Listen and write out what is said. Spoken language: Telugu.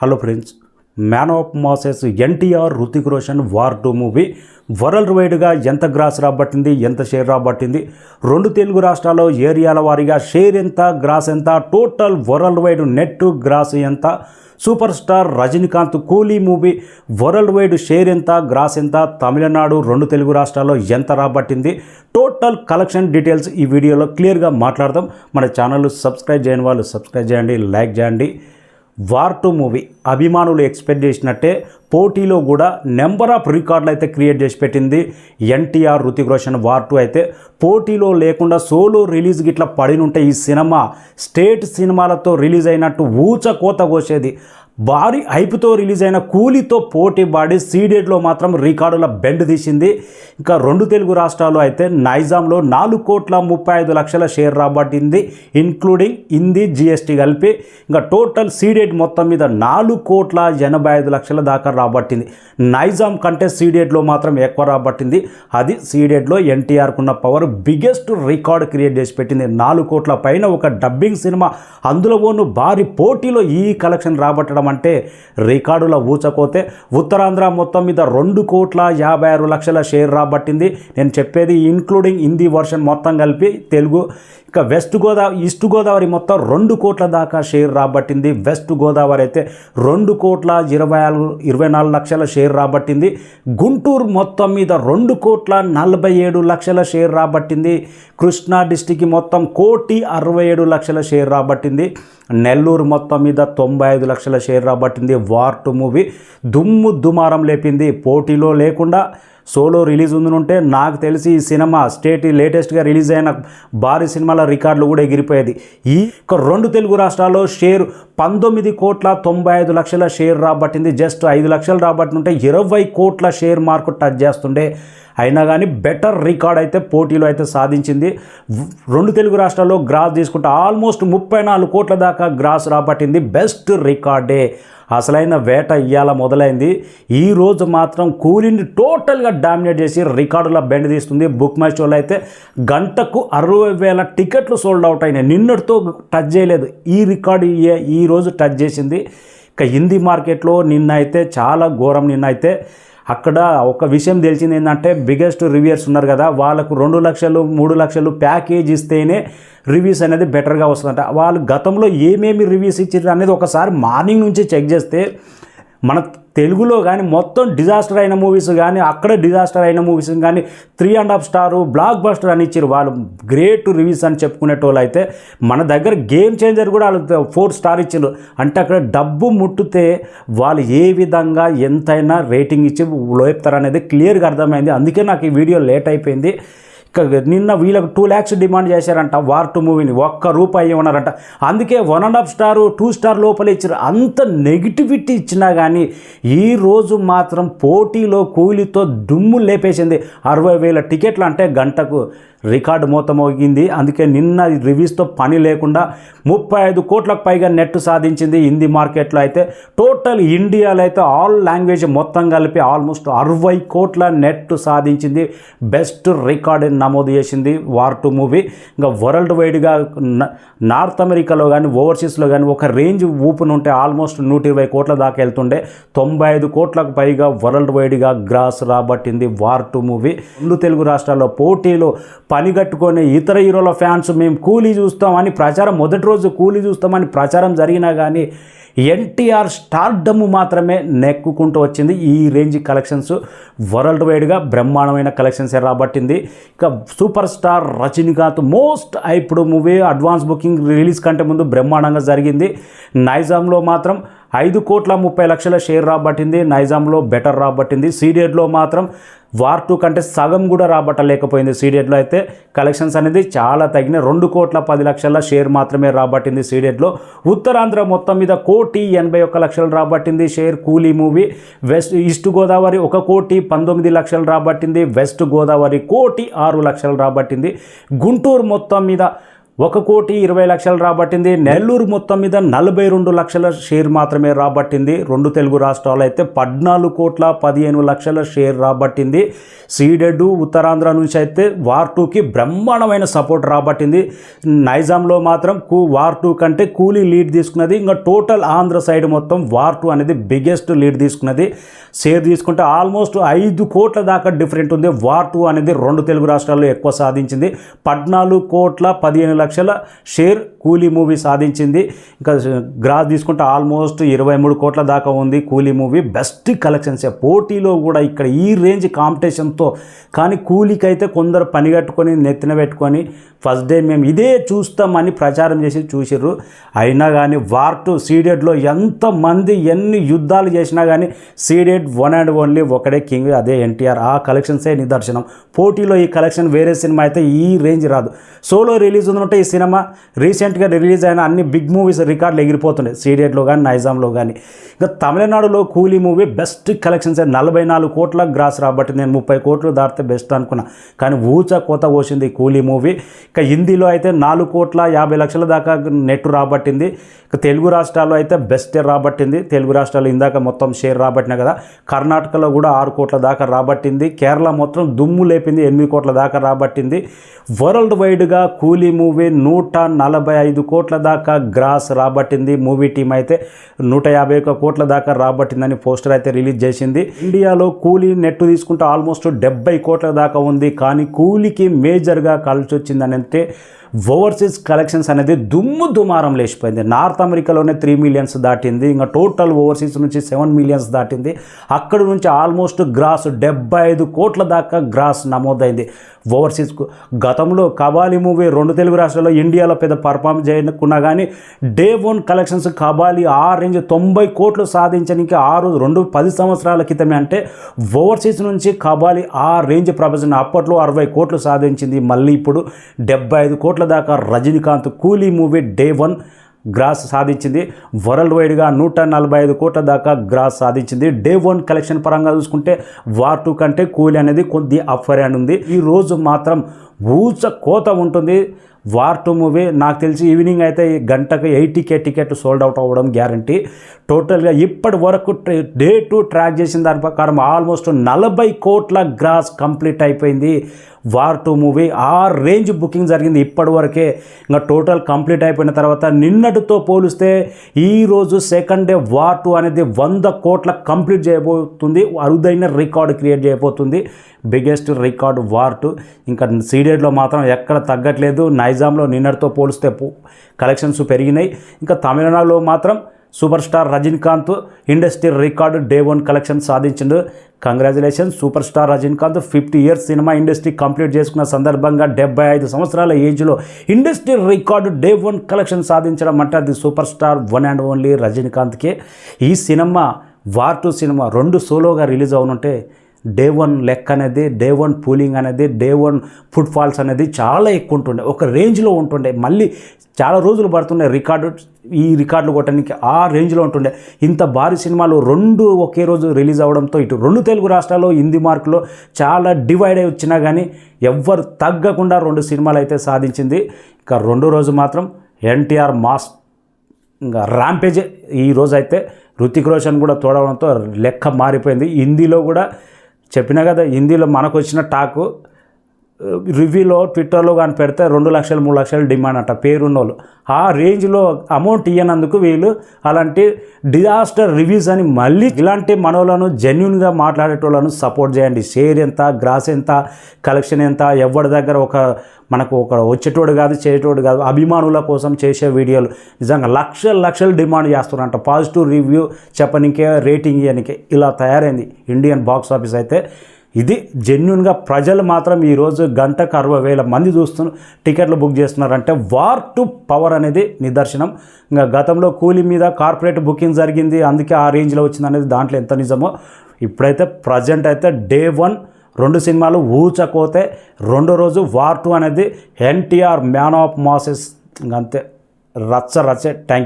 Hello friends, man of masses NTR Hrithik Roshan war 2 movie world వైడ్గా ఎంత గ్రాస్ రాబట్టింది, ఎంత షేర్ రాబట్టింది, రెండు తెలుగు రాష్ట్రాల్లో ఏరియాల వారీగా షేర్ ఎంత, గ్రాస్ ఎంత, total worldwide net gross ఎంత, super star Rajinikanth Coolie movie worldwide share ఎంత, గ్రాస్ ఎంత, తమిళనాడు రెండు తెలుగు రాష్ట్రాల్లో ఎంత రాబట్టింది, టోటల్ కలెక్షన్ డీటెయిల్స్ ఈ వీడియోలో క్లియర్గా మాట్లాడదాం. మన ఛానల్ సబ్స్క్రైబ్ చేయని వాళ్ళు సబ్స్క్రైబ్ చేయండి, లైక్ చేయండి. వార్ 2 మూవీ అభిమానులు ఎక్స్పెక్ట్ చేసినట్టే పోటీలో కూడా నెంబర్ ఆఫ్ రికార్డులు అయితే క్రియేట్ చేసి పెట్టింది. ఎన్టీఆర్ హృతిక్ రోషన్ వార్ 2 అయితే పోటీలో లేకుండా సోలో రిలీజ్ గిట్లా పడినుంటే ఈ సినిమా స్టేట్ సినిమాలతో రిలీజ్ అయినట్టు ఊచ కోత కోసేది. భారీ హైప్తో రిలీజ్ అయిన కూలీతో పోటీ పడి సీడెడ్లో మాత్రం రికార్డుల బెండ్ తీసింది. ఇంకా రెండు తెలుగు రాష్ట్రాల్లో అయితే నైజాంలో 4,35,00,000 షేర్ రాబట్టింది, ఇంక్లూడింగ్ హిందీ జిఎస్టీ కలిపి. ఇంకా టోటల్ సీడెడ్ మొత్తం మీద 4,85,00,000 దాకా రాబట్టింది. నైజాం కంటే సీడెడ్లో మాత్రం ఎక్కువ రాబట్టింది. అది సీడెడ్లో ఎన్టీఆర్కున్న పవర్ బిగ్గెస్ట్ రికార్డ్ క్రియేట్ చేసి పెట్టింది. 4 కోట్ల పైన ఒక డబ్బింగ్ సినిమా, అందులోనూ భారీ పోటీలో ఈ కలెక్షన్ రాబట్టడం అంటే రికార్డుల ఊచకోతే. ఉత్తరాంధ్ర మొత్తం మీద 2,56,00,000 షేర్ రాబట్టింది. నేను చెప్పేది ఇంక్లూడింగ్ హిందీ వర్షన్ మొత్తం కలిపి తెలుగు. ఇక ఈస్ట్ గోదావరి మొత్తం 2 కోట్ల దాకా షేర్ రాబట్టింది. వెస్ట్ గోదావరి అయితే 2,24,00,000 షేర్ రాబట్టింది. గుంటూరు మొత్తం మీద 2,47,00,000 షేర్ రాబట్టింది. కృష్ణా డిస్టిక్ మొత్తం 1,67,00,000 షేర్ రాబట్టింది. నెల్లూరు మొత్తం మీద 95,00,000 షేర్ రాబట్టింది. వార్ 2 మూవీ దుమారం లేపింది. పోటీలో లేకుండా సోలో రిలీజ్ ఉందనుంటే నాకు తెలిసి ఈ సినిమా స్టేట్ లేటెస్ట్గా రిలీజ్ అయిన భారీ సినిమాల రికార్డులు కూడా ఎగిరిపోయేది. ఈ రెండు తెలుగు రాష్ట్రాల్లో షేర్ 19,95,00,000 షేర్ రాబట్టింది. జస్ట్ 5 లక్షలు రాబట్టినుంటే 20 కోట్ల షేర్ మార్కు టచ్ చేస్తుండే. అయినా కానీ బెటర్ రికార్డ్ అయితే పోటీలో అయితే సాధించింది. రెండు తెలుగు రాష్ట్రాల్లో గ్రాస్ తీసుకుంటే ఆల్మోస్ట్ 34 కోట్ల దాకా గ్రాస్ రాబట్టింది. బెస్ట్ రికార్డే. అసలైన వేట ఇయ్యాల మొదలైంది. ఈరోజు మాత్రం కూలీని టోటల్గా డామినేట్ చేసి రికార్డుల బెండ్ తీస్తుంది. బుక్ మై షోలో అయితే గంటకు 60,000 టికెట్లు సోల్డ్ అవుట్ అయినాయి. నిన్నటితో టచ్ చేయలేదు. ఈ రికార్డు ఈరోజు టచ్ చేసింది. ఇక హిందీ మార్కెట్లో నిన్న అయితే చాలా ఘోరం. నిన్న అయితే అక్కడ ఒక విషయం తెలిసింది ఏంటంటే, బిగ్గెస్ట్ రివ్యూయర్స్ ఉన్నారు కదా, వాళ్ళకు 2 లక్షలు 3 లక్షలు ప్యాకేజ్ ఇస్తేనే రివ్యూస్ అనేది బెటర్గా వస్తుందంట. వాళ్ళు గతంలో ఏమేమి రివ్యూస్ ఇచ్చారు అనేది ఒకసారి మార్నింగ్ నుంచి చెక్ చేస్తే మన తెలుగులో కానీ మొత్తం డిజాస్టర్ అయిన మూవీస్ కానీ, అక్కడ డిజాస్టర్ అయిన మూవీస్ కానీ 3.5 స్టార్ బ్లాక్ బస్టర్ అని ఇచ్చారు. వాళ్ళు గ్రేట్ రివ్యూస్ అని చెప్పుకునేటోళ్ళు అయితే మన దగ్గర గేమ్ చేంజర్ కూడా వాళ్ళు 4 స్టార్ ఇచ్చారు. అంటే అక్కడ డబ్బు ముట్టితే వాళ్ళు ఏ విధంగా ఎంతైనా రేటింగ్ ఇచ్చి లేపుతారనేది క్లియర్గా అర్థమైంది. అందుకే నాకు ఈ వీడియో లేట్ అయిపోయింది. నిన్న వీళ్ళకి 2 lakhs డిమాండ్ చేశారంట వార్ 2 మూవీని. ₹1 ఇవ్వన్నారంట. అందుకే 1.5 స్టార్ 2 స్టార్ లోపల ఇచ్చారు. అంత నెగిటివిటీ ఇచ్చినా కానీ ఈరోజు మాత్రం పోటీలో కూలీతో దుమ్ము లేపేసింది. 60,000 టికెట్లు అంటే గంటకు రికార్డు మోతమోగింది. అందుకే నిన్న రివ్యూస్తో పని లేకుండా 35 కోట్లకు పైగా నెట్ సాధించింది. హిందీ మార్కెట్లో అయితే టోటల్ ఇండియాలో అయితే ఆల్ లాంగ్వేజ్ మొత్తం కలిపి ఆల్మోస్ట్ 60 కోట్ల నెట్ సాధించింది. బెస్ట్ రికార్డ్ నమోదు చేసింది వార్ 2 మూవీ. ఇంకా వరల్డ్ వైడ్గా నార్త్ అమెరికాలో కానీ ఓవర్సీస్లో కానీ ఒక రేంజ్ ఊపునుంటే ఆల్మోస్ట్ 120 కోట్ల దాకా వెళ్తుండే. 95 కోట్లకు పైగా వరల్డ్ వైడ్గా గ్రాస్ రాబట్టింది వార్ 2 మూవీ. రెండు తెలుగు రాష్ట్రాల్లో పోటీలో పనిగట్టుకొని ఇతర హీరోల ఫ్యాన్స్ మేము కూలీ చూస్తామని ప్రచారం, మొదటి రోజు కూలీ చూస్తామని ప్రచారం జరిగినా కానీ ఎన్టీఆర్ స్టార్డమ్ మాత్రమే నెక్కుకుంటూ వచ్చింది. ఈ రేంజ్ కలెక్షన్స్ వరల్డ్ వైడ్గా బ్రహ్మాండమైన కలెక్షన్స్ రాబట్టింది. ఇక super star Rajinikanth most hyped movie advance booking release కంటే ముందు బ్రహ్మాండంగా జరిగింది. నైజాంలో మాత్రం 5,30,00,000 షేర్ రాబట్టింది. నైజాంలో బెటర్ రాబట్టింది. సీడెడ్లో మాత్రం వార్ 2 కంటే సగం కూడా రాబట్టలేకపోయింది. సీడెడ్లో అయితే కలెక్షన్స్ అనేది చాలా తగ్గినాయి. 2,10,00,000 షేర్ మాత్రమే రాబట్టింది సీడెడ్లో. ఉత్తరాంధ్ర మొత్తం మీద 1,81,00,000 రాబట్టింది share Coolie movie. East Godavari 1,19,00,000 రాబట్టింది. వెస్ట్ గోదావరి 1,06,00,000 రాబట్టింది. గుంటూరు మొత్తం మీద 1,20,00,000 రాబట్టింది. నెల్లూరు మొత్తం మీద 42 లక్షల షేర్ మాత్రమే రాబట్టింది. రెండు తెలుగు రాష్ట్రాలు అయితే 14,15,00,000 షేర్ రాబట్టింది. సీడెడ్ ఉత్తరాంధ్ర నుంచి అయితే వార్ 2కి బ్రహ్మాండమైన సపోర్ట్ రాబట్టింది. నైజాంలో మాత్రం వార్ 2 కంటే కూలీ లీడ్ తీసుకున్నది. ఇంకా టోటల్ ఆంధ్ర సైడ్ మొత్తం వార్ 2 అనేది బిగ్గెస్ట్ లీడ్ తీసుకున్నది. షేర్ తీసుకుంటే ఆల్మోస్ట్ 5 కోట్ల దాకా డిఫరెంట్ ఉంది. వార్ 2 అనేది రెండు తెలుగు రాష్ట్రాల్లో ఎక్కువ సాధించింది. 14,15,00,000 షేర్ కూలీ మూవీ సాధించింది. ఇంకా గ్రాస్ తీసుకుంటే ఆల్మోస్ట్ 23 కోట్ల దాకా ఉంది కూలీ మూవీ. బెస్ట్ కలెక్షన్సే పోటీలో కూడా ఇక్కడ ఈ రేంజ్ కాంపిటీషన్తో. కానీ కూలీకి అయితే కొందరు పని కట్టుకొని నెత్తిన పెట్టుకొని ఫస్ట్ డే మేము ఇదే చూస్తామని ప్రచారం చేసి చూసిర్రు. అయినా కానీ వార్ 2 సీడెడ్లో ఎంతమంది ఎన్ని యుద్ధాలు చేసినా కానీ సీడెడ్ వన్ అండ్ ఓన్లీ ఒకడే కింగ్, అదే ఎన్టీఆర్. ఆ కలెక్షన్సే నిదర్శనం. పోటీలో ఈ కలెక్షన్ వేరే సినిమా అయితే ఈ రేంజ్ రాదు. సోలో రిలీజ్ ఉందంటే ఈ సినిమా రీసెంట్గా రిలీజ్ అయిన అన్ని బిగ్ మూవీస్ రికార్డులు ఎగిరిపోతున్నాయి సీడెడ్లో కానీ నైజాంలో కానీ. ఇంకా తమిళనాడులో కూలీ మూవీ బెస్ట్ కలెక్షన్స్ 44 కోట్ల గ్రాస్ రాబట్టింది. నేను 30 కోట్లు దాటితే బెస్ట్ అనుకున్నా, కానీ ఊచ కోత పోసింది కూలీ మూవీ. ఇక హిందీలో అయితే 4,50,00,000 దాకా నెట్ రాబట్టింది. ఇక తెలుగు రాష్ట్రాల్లో అయితే బెస్ట్ రాబట్టింది. తెలుగు రాష్ట్రాలు ఇందాక మొత్తం షేర్ రాబట్టినా కదా. కర్ణాటకలో కూడా 6 కోట్ల దాకా రాబట్టింది. కేరళ మొత్తం దుమ్ము లేపింది, 8 కోట్ల దాకా రాబట్టింది. వరల్డ్ వైడ్గా కూలీ మూవీ 145 కోట్ల దాకా గ్రాస్ రాబట్టింది. మూవీ టీం అయితే 151 కోట్ల దాకా రాబట్టిందని పోస్టర్ అయితే రిలీజ్ చేసింది. ఇండియాలో కూలీ నెట్ తీసుకుంటే ఆల్మోస్ట్ 70 కోట్ల దాకా ఉంది. కానీ కూలీకి మేజర్గా కలిసి వచ్చిందని అంటే ఓవర్సీస్ కలెక్షన్స్ అనేది దుమారం లేచిపోయింది. నార్త్ అమెరికాలోనే 3 మిలియన్స్ దాటింది. ఇంకా టోటల్ ఓవర్సీస్ నుంచి 7 మిలియన్స్ దాటింది. అక్కడ నుంచి ఆల్మోస్ట్ గ్రాస్ 75 కోట్ల దాకా గ్రాస్ నమోదైంది ఓవర్సీస్కు. గతంలో కబాలీ మూవీ రెండు తెలుగు రాష్ట్రాల్లో ఇండియాలో పెద్ద పర్ఫార్మ్ చేయకున్నా కానీ డే 1 కలెక్షన్స్ కబాలీ ఆ రేంజ్ 90 కోట్లు సాధించడానికి 10 సంవత్సరాల క్రితమే. అంటే ఓవర్సీస్ నుంచి కబాలీ ఆ రేంజ్ ప్రపంచం అప్పట్లో 60 కోట్లు సాధించింది. మళ్ళీ ఇప్పుడు 75 కోట్ల దాకా Rajinikanth Coolie movie day 1 gross సాధించింది. వరల్డ్ వైడ్గా 145 కోట్ల దాకా గ్రాస్ సాధించింది. డే 1 కలెక్షన్ పరంగా చూసుకుంటే వార్ 2 కంటే కూలీ అనేది కొద్ది అఫర్ అండ్ ఉంది. ఈరోజు మాత్రం ఊచ కోత ఉంటుంది వార్ 2 మూవీ. నాకు తెలిసి ఈవినింగ్ అయితే గంటకు 80K టికెట్ సోల్డ్ అవుట్ అవ్వడం గ్యారంటీ. టోటల్గా ఇప్పటి వరకు డే 2 ట్రాక్ చేసిన దాని ప్రకారం ఆల్మోస్ట్ 40 కోట్ల గ్రాస్ కంప్లీట్ అయిపోయింది వార్ 2 మూవీ. ఆ రేంజ్ బుకింగ్ జరిగింది ఇప్పటి వరకే. ఇంకా టోటల్ కంప్లీట్ అయిపోయిన తర్వాత నిన్నటితో పోలిస్తే ఈరోజు సెకండ్ డే వార్ 2 అనేది 100 కోట్ల కంప్లీట్ చేయబోతుంది. అరుదైన రికార్డు క్రియేట్ చేయబోతుంది. Biggest record war 2. ఇంకా సీడెడ్లో మాత్రం ఎక్కడ తగ్గట్లేదు. నైజాంలో నిన్నటితో పోలిస్తే కలెక్షన్స్ పెరిగినాయి. ఇంకా తమిళనాడులో మాత్రం super star Rajinikanth industry record day 1 collection సాధించిండు. Congratulations super star Rajinikanth. 50 years సినిమా ఇండస్ట్రీ కంప్లీట్ చేసుకున్న సందర్భంగా 75 సంవత్సరాల ఏజ్లో ఇండస్ట్రీ రికార్డు డే 1 కలెక్షన్ సాధించడం అంటే అది super star one and only రజనీకాంత్కే. ఈ సినిమా వార్ 2 సినిమా 2 సోలోగా రిలీజ్ అవునుంటే డే 1 లెక్క అనేది, డే 1 పూలింగ్ అనేది, డే 1 ఫుట్ ఫాల్స్ అనేది చాలా ఎక్కువ ఉంటుండే, ఒక రేంజ్లో ఉంటుండే. మళ్ళీ చాలా రోజులు పడుతుండే ఈ రికార్డులు కొట్టడానికి, ఆ రేంజ్లో ఉంటుండే. ఇంత భారీ సినిమాలు 2 ఒకే రోజు రిలీజ్ అవ్వడంతో ఇటు రెండు తెలుగు రాష్ట్రాల్లో హిందీ మార్కులో చాలా డివైడ్ అయి వచ్చినా కానీ ఎవ్వరు తగ్గకుండా 2 సినిమాలు అయితే సాధించింది. ఇంకా రెండో రోజు మాత్రం ఎన్టీఆర్ మాస్ ఇంకా ర్యాంపేజ్. ఈరోజు అయితే హృతిక్ రోషన్ కూడా తోడవడంతో లెక్క మారిపోయింది. హిందీలో కూడా చెప్పినా కదా, హిందీలో మనకు వచ్చిన టాకు రివ్యూలో ట్విట్టర్లో కానీ పెడితే 2 లక్షలు 3 లక్షలు డిమాండ్ అంట పేరున్నోళ్ళు. ఆ రేంజ్లో అమౌంట్ ఇవ్వనందుకు వీళ్ళు అలాంటి డిజాస్టర్ రివ్యూస్ అని మళ్ళీ ఇలాంటి మనోళ్ళను జెన్యున్గా మాట్లాడేటోళ్ళను సపోర్ట్ చేయండి. షేర్ ఎంత, గ్రాస్ ఎంత, కలెక్షన్ ఎంత, ఎవరి దగ్గర మనకు వచ్చేటోడు కాదు చేయటోడు కాదు, అభిమానుల కోసం చేసే వీడియోలు నిజంగా లక్షలు డిమాండ్ చేస్తున్నారంట. పాజిటివ్ రివ్యూ చెప్పనికే, రేటింగ్ ఇవ్వనికే ఇలా తయారైంది ఇండియన్ బాక్స్ ఆఫీస్ అయితే. ఇది జెన్యున్గా ప్రజలు మాత్రం ఈరోజు గంటకు 60,000 మంది టికెట్లు బుక్ చేస్తున్నారంటే వార్ 2 పవర్ అనేది నిదర్శనం. ఇంకా గతంలో కూలీ మీద కార్పొరేట్ బుకింగ్ జరిగింది, అందుకే ఆ రేంజ్లో వచ్చింది అనేది దాంట్లో ఎంత నిజమో. ఇప్పుడైతే ప్రజెంట్ అయితే డే 1 2 సినిమాలు ఊచకోతే. రెండో రోజు వార్ 2 అనేది ఎన్టీఆర్ మ్యాన్ ఆఫ్ మాసెస్. అంతే రచ్చే. Thank you.